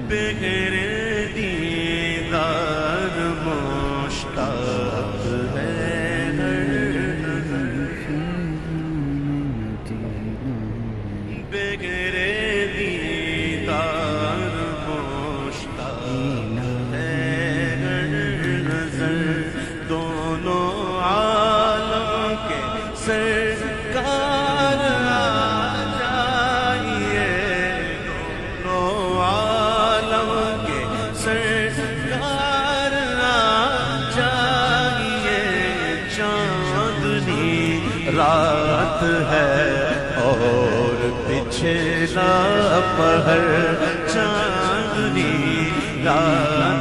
بغیر دیدار مشتاق ہے بغیر دیدار مشتاق ہے نظر دونوں عالم کے سرکار آ جائیے دونوں عالم کے سرکار آ جائیے چاندنی رات ہے اور پچھلا پہر چاندنی رات